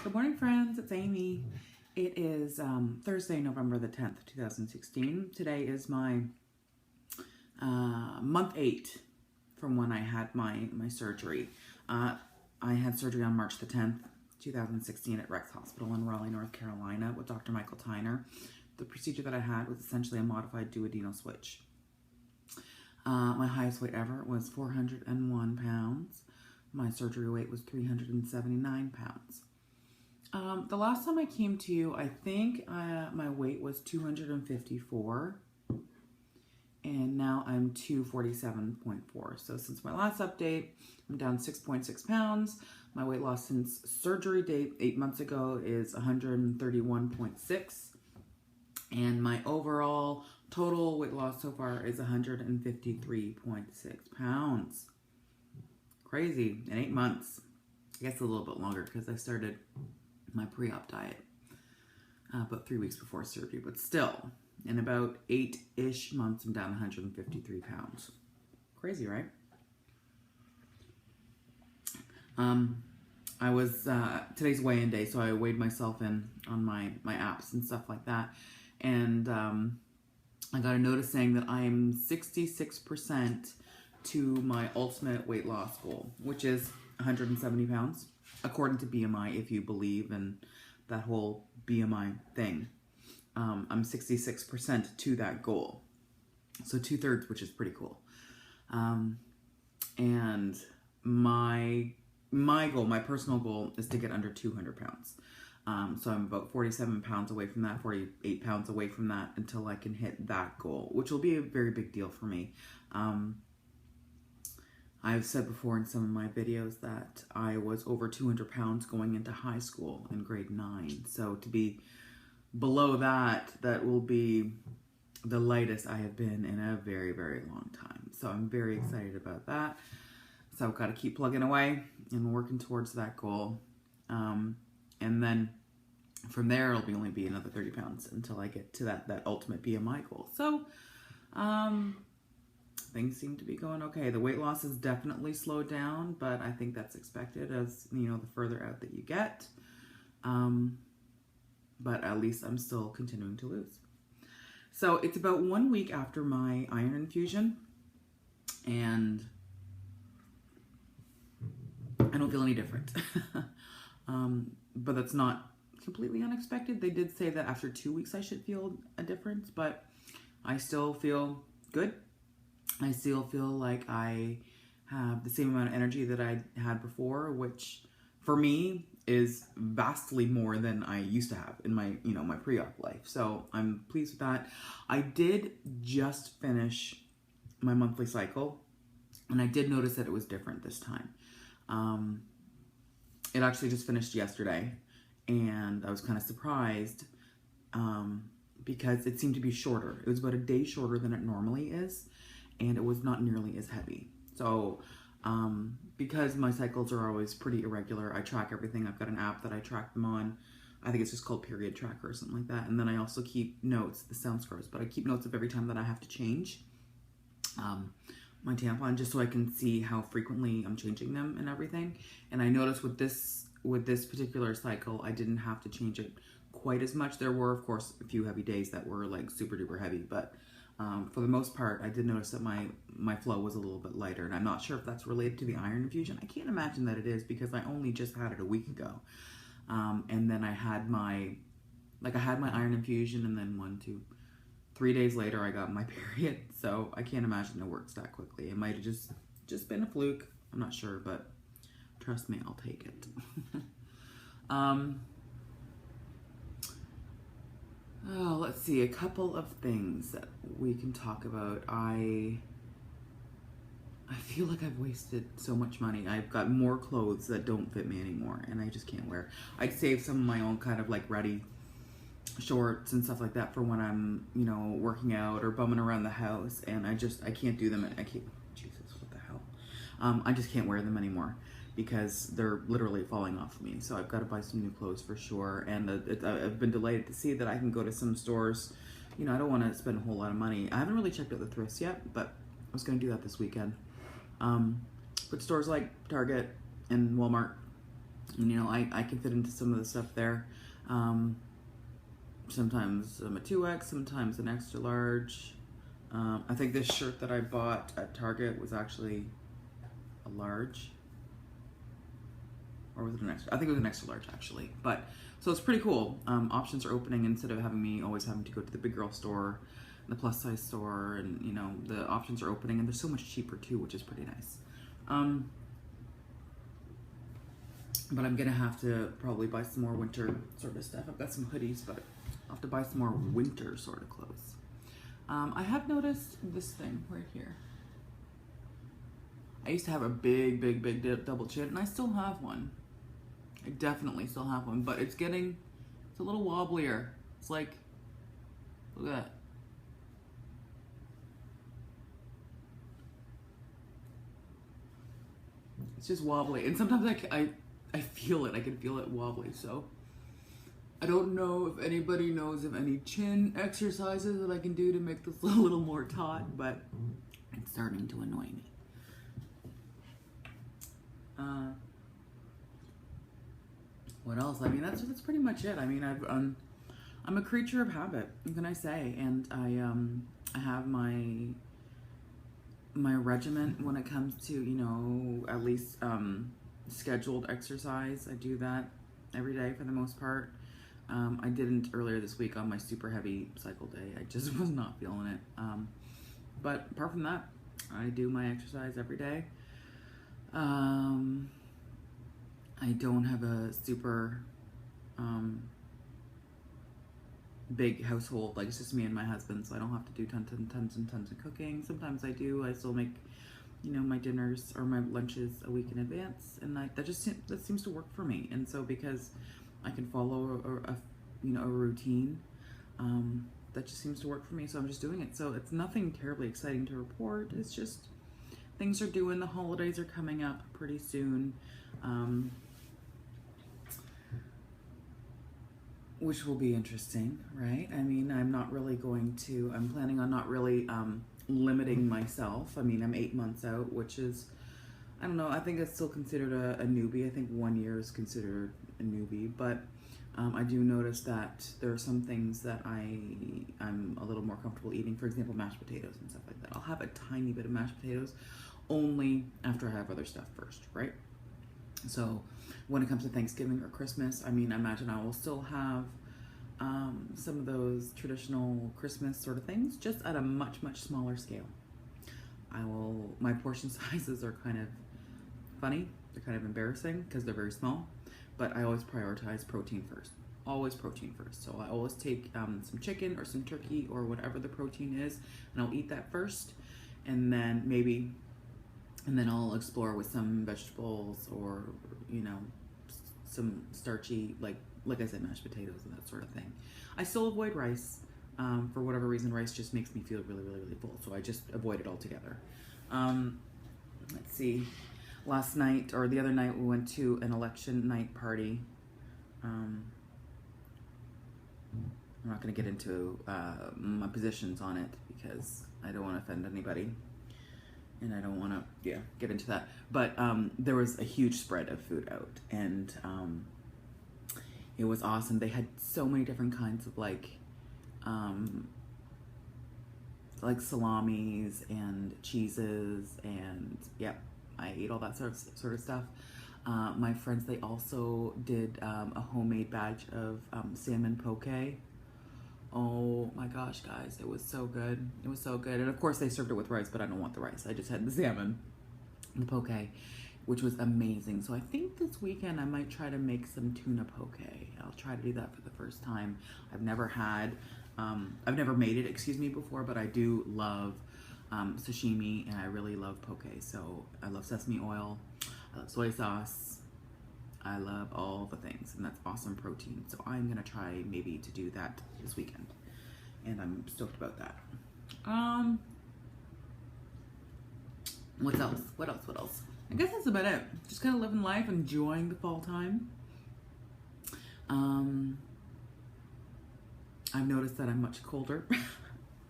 Good morning, friends. It's Amy. It is Thursday, November the 10th, 2016. Today is my month 8 from when I had my surgery. I had surgery on March the 10th, 2016 at Rex Hospital in Raleigh, North Carolina with Dr. Michael Tyner. The procedure that I had was essentially a modified duodenal switch. My highest weight ever was 401 pounds. My surgery weight was 379 pounds. The last time I came to you, I think my weight was 254, and now I'm 247.4. So since my last update, I'm down 6.6 pounds. My weight loss since surgery date 8 months ago is 131.6, and my overall total weight loss so far is 153.6 pounds. Crazy, in 8 months. I guess a little bit longer because I started my pre-op diet about 3 weeks before surgery, but still, in about 8-ish months, I'm down 153 pounds. Crazy, right? I was, today's weigh-in day, so I weighed myself in on my apps and stuff like that, and I got a notice saying that I am 66% to my ultimate weight loss goal, which is 170 pounds. According to BMI, if you believe in that whole BMI thing, I'm 66% to that goal. So 2/3, which is pretty cool. And my goal, my personal goal, is to get under 200 pounds. So I'm about 47 pounds away from that, 48 pounds away from that until I can hit that goal, which will be a very big deal for me. I've said before in some of my videos that I was over 200 pounds going into high school in grade 9. So to be below that, that will be the lightest I have been in a very, very long time. So I'm very excited about that. So I've got to keep plugging away and working towards that goal. And then from there, it'll only be another 30 pounds until I get to that ultimate BMI goal. So, things seem to be going okay. The weight loss has definitely slowed down, but I think that's expected as, you know, the further out that you get. But at least I'm still continuing to lose. So it's about 1 week after my iron infusion, and I don't feel any different. But that's not completely unexpected. They did say that after 2 weeks I should feel a difference, but I still feel good. I still feel like I have the same amount of energy that I had before, which for me is vastly more than I used to have in my, my pre-op life. So I'm pleased with that. I did just finish my monthly cycle, and I did notice that it was different this time. It actually just finished yesterday, and I was kind of surprised because it seemed to be shorter. It was about a day shorter than it normally is, and it was not nearly as heavy. So because my cycles are always pretty irregular, I track everything. I've got an app that I track them on. I think it's just called Period Tracker or something like that. And then I also keep notes. This sounds gross, but I keep notes of every time that I have to change my tampon, just so I can see how frequently I'm changing them and everything. And I noticed with this particular cycle, I didn't have to change it quite as much. There were, of course, a few heavy days that were like super duper heavy, but for the most part, I did notice that my flow was a little bit lighter, and I'm not sure if that's related to the iron infusion. I can't imagine that it is, because I only just had it a week ago. And then I had my iron infusion, and then 1, 2, 3 days later, I got my period. So I can't imagine it works that quickly. It might have just been a fluke. I'm not sure, but trust me, I'll take it. Oh, let's see, a couple of things that we can talk about. I feel like I've wasted so much money. I've got more clothes that don't fit me anymore, and I just can't wear. I'd save some of my own kind of like ready shorts and stuff like that for when I'm, working out or bumming around the house, and I can't do them. Jesus, what the hell? I just can't wear them anymore, because they're literally falling off of me. So I've got to buy some new clothes for sure. And I've been delighted to see that I can go to some stores. I don't want to spend a whole lot of money. I haven't really checked out the thrifts yet, but I was going to do that this weekend. But stores like Target and Walmart And, you know, I can fit into some of the stuff there. Sometimes I'm a 2X, sometimes an extra large. I think this shirt that I bought at Target was actually a large. Or was it an extra? I think it was an extra large, actually. But, so it's pretty cool. Options are opening instead of always having to go to the big girl store, the plus size store, and, you know, the options are opening, and they're so much cheaper too, which is pretty nice. But I'm gonna have to probably buy some more winter sort of stuff. I've got some hoodies, but I'll have to buy some more winter sort of clothes. I have noticed this thing right here. I used to have a big double chin, and I still have one. I definitely still have one, but it's a little wobblier. It's like, look at that. It's just wobbly, and sometimes I feel it. I can feel it wobbly. So I don't know if anybody knows of any chin exercises that I can do to make this a little more taut, but it's starting to annoy me. What else? I mean, that's pretty much it. I mean, I'm a creature of habit. What can I say? And I have my regiment when it comes to, you know, at least scheduled exercise. I do that every day for the most part. I didn't earlier this week on my super heavy cycle day. I just was not feeling it. But apart from that, I do my exercise every day. I don't have a super big household. Like, it's just me and my husband, so I don't have to do tons and tons of cooking. Sometimes I do. I still make, you know, my dinners or my lunches a week in advance, and that seems to work for me. And so because I can follow a routine, that just seems to work for me. So I'm just doing it. So it's nothing terribly exciting to report. It's just things are doing. The holidays are coming up pretty soon, which will be interesting, right? I mean, I'm planning on not really limiting myself. I mean, I'm 8 months out, which is, I don't know, I think it's still considered a newbie. I think 1 year is considered a newbie, but I do notice that there are some things that I'm a little more comfortable eating. For example, mashed potatoes and stuff like that. I'll have a tiny bit of mashed potatoes only after I have other stuff first, right? So when it comes to Thanksgiving or Christmas, I mean, I imagine I will still have some of those traditional Christmas sort of things, just at a much smaller scale. My portion sizes are kind of funny. They're kind of embarrassing because they're very small, but I always prioritize protein first. Always protein first. So I always take some chicken or some turkey or whatever the protein is, and I'll eat that first, and then I'll explore with some vegetables or, you know, some starchy, like I said, mashed potatoes and that sort of thing. I still avoid rice. For whatever reason, rice just makes me feel really full, so I just avoid it altogether. Let's see. Last night, or the other night, we went to an election night party. I'm not going to get into my positions on it because I don't want to offend anybody. And I don't want to, get into that. But there was a huge spread of food out, and it was awesome. They had so many different kinds of like salamis and cheeses, and I ate all that sort of stuff. My friends, they also did a homemade batch of salmon poke. Oh my gosh, guys, it was so good. It was so good. And of course they served it with rice, but I don't want the rice. I just had the salmon, the poke, which was amazing. So I think this weekend I might try to make some tuna poke. I'll try to do that for the first time. I've never made it, before, but I do love sashimi, and I really love poke. So I love sesame oil, I love soy sauce, I love all the things, and that's awesome protein. So I'm gonna try maybe to do that this weekend, and I'm stoked about that. What else? I guess that's about it. Just kind of living life, enjoying the fall time. I've noticed that I'm much colder.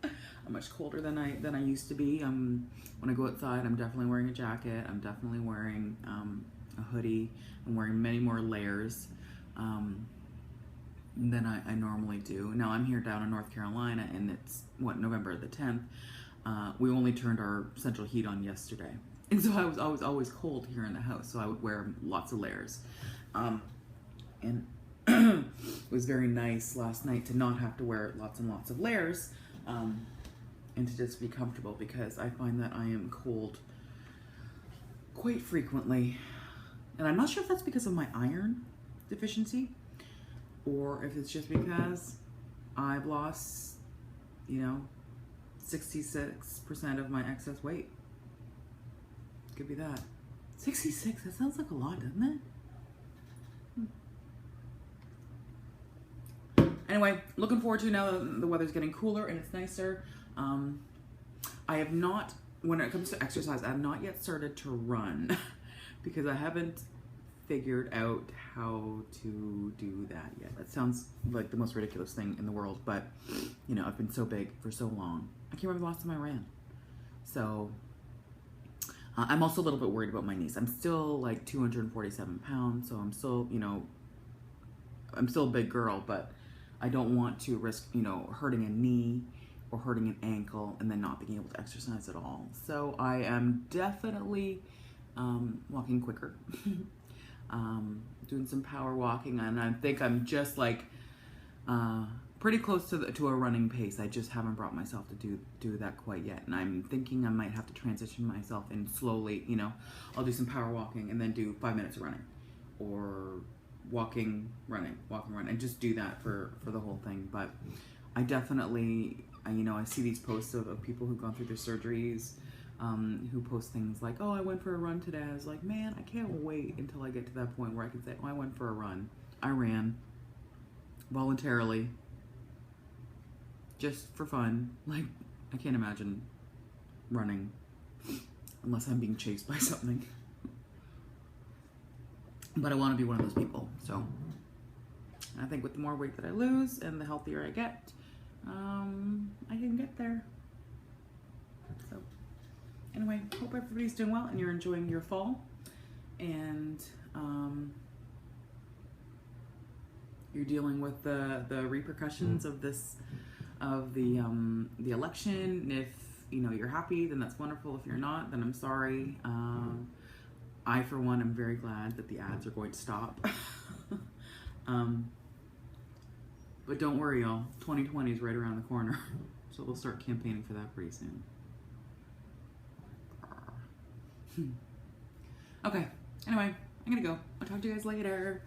I'm much colder than I used to be. When I go outside, I'm definitely wearing a jacket. I'm definitely wearing a hoodie. I'm wearing many more layers than I normally do. Now I'm here down in North Carolina, and it's November the 10th. We only turned our central heat on yesterday, and so I was always cold here in the house, so I would wear lots of layers. And it was very nice last night to not have to wear lots and lots of layers, and to just be comfortable, because I find that I am cold quite frequently. And I'm not sure if that's because of my iron deficiency, or if it's just because I've lost, 66% of my excess weight. Could be that. 66, that sounds like a lot, doesn't it? Anyway, looking forward to now that the weather's getting cooler and it's nicer. I have not, when it comes to exercise, I have not yet started to run because I haven't figured out how to do that yet. That sounds like the most ridiculous thing in the world, but I've been so big for so long. I can't remember the last time I ran. So I'm also a little bit worried about my knees. I'm still like 247 pounds, so I'm still, I'm still a big girl, but I don't want to risk, hurting a knee or hurting an ankle and then not being able to exercise at all. So I am definitely walking quicker, doing some power walking, and I think I'm just like pretty close to a running pace. I just haven't brought myself to do that quite yet, and I'm thinking I might have to transition myself in slowly. I'll do some power walking and then do 5 minutes of running, or walking, running, and just do that for the whole thing. But I definitely, I see these posts of people who've gone through their surgeries, who post things like, oh, I went for a run today. I was like, man, I can't wait until I get to that point where I can say, oh, I went for a run. I ran voluntarily, just for fun. Like, I can't imagine running unless I'm being chased by something. But I want to be one of those people. So I think with the more weight that I lose and the healthier I get, I can get there. So anyway, hope everybody's doing well and you're enjoying your fall, and you're dealing with the repercussions of the election. If you're happy, then that's wonderful. If you're not, then I'm sorry. I, for one, am very glad that the ads are going to stop. But don't worry, y'all. 2020 is right around the corner. So we'll start campaigning for that pretty soon. Okay. Anyway, I'm gonna go. I'll talk to you guys later.